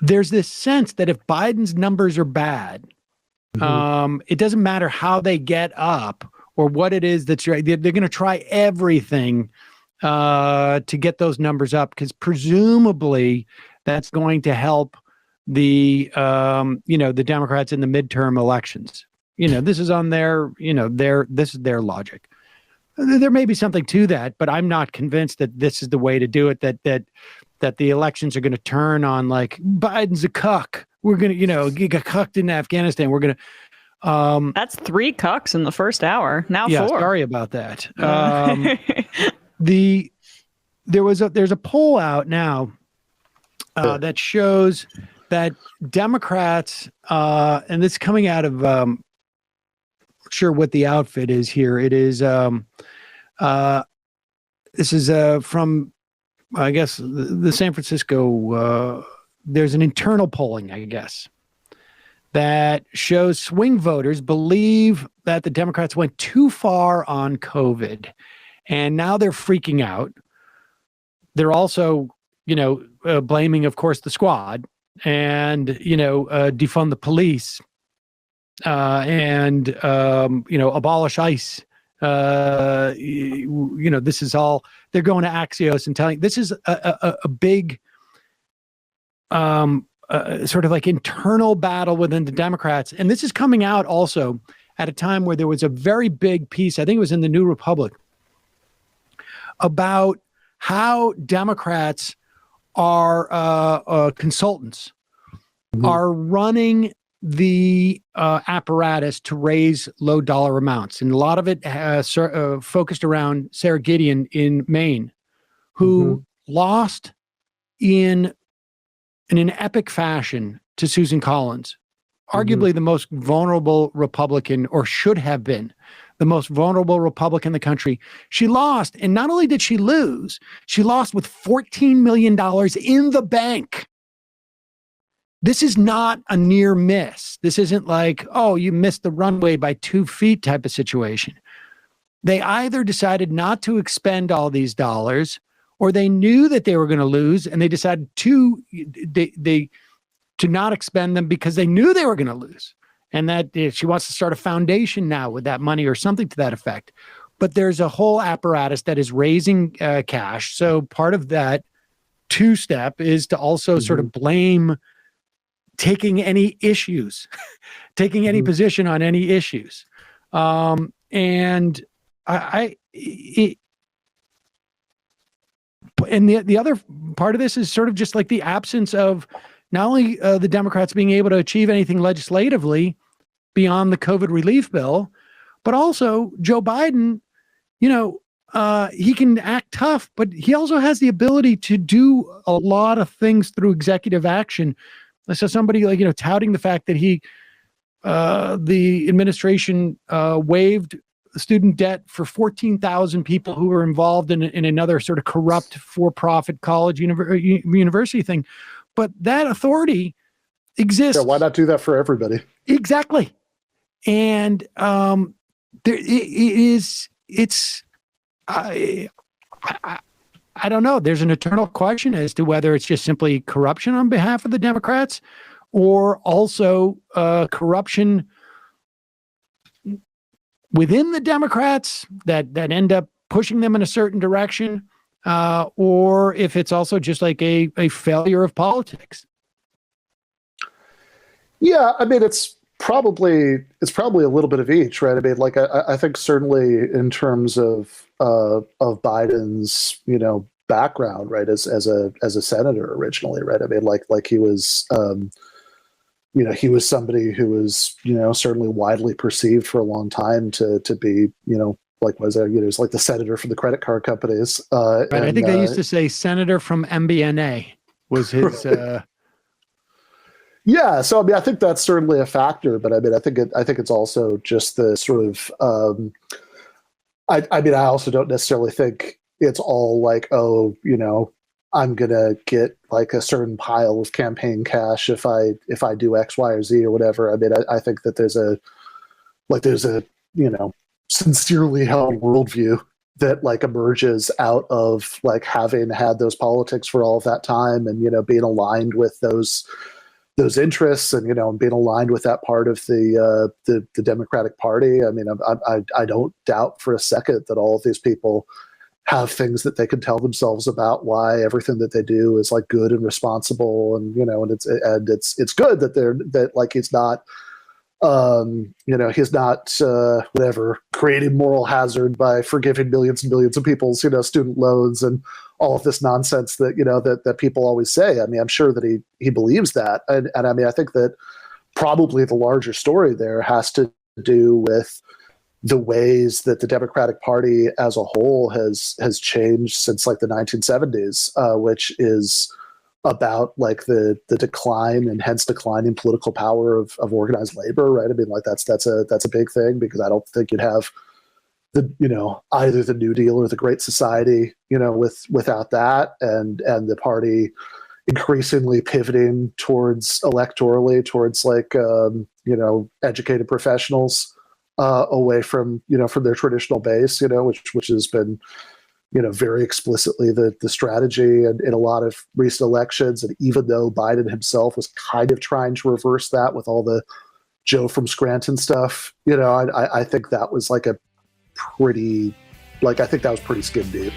there's this sense that if Biden's numbers are bad, it doesn't matter how they get up or what it is that's right. They're going to try everything to get those numbers up, because presumably that's going to help the the Democrats in the midterm elections. This is on their this is their logic. There may be something to that, but I'm not convinced that this is the way to do it. That the elections are going to turn on like Biden's a cuck. We're going to get cucked in Afghanistan. We're going to. That's 3 cucks in the first hour. Now 4. Sorry about that. There's a poll out now that shows that Democrats, and this is coming out of, not sure what the outfit is here. It is, this is from, I guess, the San Francisco, there's an internal polling, I guess, that shows swing voters believe that the Democrats went too far on COVID, and now they're freaking out. They're also, blaming, of course, the squad and, defund the police and, abolish ICE. This is all, they're going to Axios and telling, this is a big sort of like internal battle within the Democrats. And this is coming out also at a time where there was a very big piece, I think it was in the New Republic, about how Democrats are consultants, are running the apparatus to raise low dollar amounts. And a lot of it focused around Sarah Gideon in Maine, who lost in an epic fashion to Susan Collins, arguably the most vulnerable Republican, or should have been the most vulnerable Republican in the country. She lost. And not only did she lose, she lost with $14 million in the bank. This is not a near miss. This isn't like, oh, you missed the runway by 2 feet type of situation. They either decided not to expend all these dollars, or they knew that they were going to lose and they decided to not expend them because they knew they were going to lose. And that she wants to start a foundation now with that money or something to that effect. But there's a whole apparatus that is raising cash. So part of that two-step is to also sort of blame taking any issues, taking any position on any issues. And the other part of this is sort of just like the absence of not only the Democrats being able to achieve anything legislatively beyond the COVID relief bill, but also Joe Biden, he can act tough, but he also has the ability to do a lot of things through executive action. So somebody like, touting the fact that the administration waived student debt for 14,000 people who were involved in another sort of corrupt for-profit college university thing. But that authority exists. Yeah, why not do that for everybody? Exactly. And I don't know. There's an eternal question as to whether it's just simply corruption on behalf of the Democrats, or also corruption within the Democrats that end up pushing them in a certain direction, or if it's also just like a failure of politics. Yeah, I mean, it's probably a little bit of each, right? I mean, like I think certainly in terms of Biden's background, right, as a senator originally, right? I mean, like he was he was somebody who was certainly widely perceived for a long time to be was like the senator for the credit card companies. Right. And, I think they used to say senator from MBNA was his. Yeah, so I mean, I think that's certainly a factor, but I mean, I think it's also just the sort of. I mean, I also don't necessarily think it's all like, oh, I'm gonna get like a certain pile of campaign cash if I do X, Y, or Z or whatever. I mean, I think that there's a sincerely held worldview that like emerges out of like having had those politics for all of that time, and being aligned with those interests, and being aligned with that part of the Democratic Party. I mean, I don't doubt for a second that all of these people have things that they can tell themselves about why everything that they do is like good and responsible, and and it's good that like he's not he's not whatever creating moral hazard by forgiving millions and millions of people's student loans and all of this nonsense that that people always say. I mean, I'm sure that he believes that, and I mean, I think that probably the larger story there has to do with the ways that the Democratic Party as a whole has changed since like the 1970s, which is about like the decline and hence declining political power of organized labor, right? I mean, like that's a big thing, because I don't think you'd have the either the New Deal or the Great Society without that, and the party increasingly pivoting towards electorally towards like educated professionals away from from their traditional base, which has been very explicitly the strategy in a lot of recent elections. And even though Biden himself was kind of trying to reverse that with all the Joe from Scranton stuff, I think that was like a pretty, like, I think that was pretty skin deep.